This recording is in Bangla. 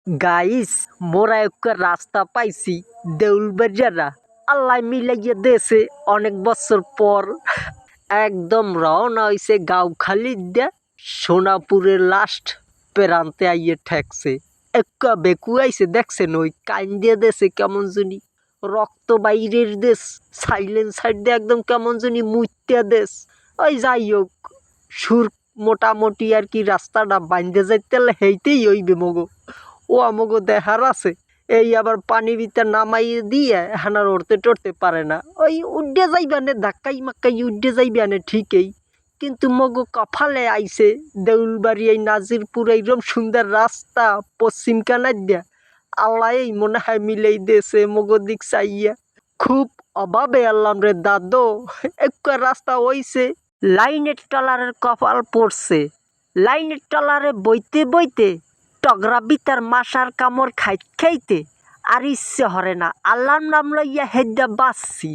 গাইস মোরা একটা রাস্তা পাইছি দেউলবাজারা আল্লাহ মিলাইয়া দেশে অনেক বছর পর একদম রওনা হইছে গাঁওখালি দিয়া সোনাপুরের লাস্ট প্রান্তে আইয়ে ঠেকছে। একটা বেকু আইছে দেখছেন ওই কাইন দিয়ে দেশে কেমন জানি রক্ত বাইরের দেশ সাইলেন্সার দিয়ে একদম কেমন জানি মুইত্যা দেশ। ওই যাই হোক সুর মোটামুটি আর কি রাস্তাটা বাইন্দে যাইতে হেইতেই হইবে মগো ও আমগো দেখার আছে। এই আবার পানি ভিতর নামাইয়ে দিয়ে হানার উড়তে টরতে পারে না, ওই উড্ডে যাইবানে ধাক্কাই মাক্কাই উড্ডে যাইবানে ঠিকই, কিন্তু মগো কপালে আইছে দেউলবাড়ি এই নাজিরপুর এইরকম সুন্দর রাস্তা পশ্চিম কানার দিয়া আল্লাহ এই মনে হয় মিলেই দেশে মগো দিক চাইয়া খুব অভাবে আল্লাম রে দাদো একটা রাস্তা হইছে। লাইনের টলারের কপাল পড়ছে, লাইনের টলারে বইতে বইতে টগরা বিতার মাসার কামড় খাইতে আর ইচ্ছে হরে না আল্লাহর নাম লইয়া হেড্ডা বাঁচছি।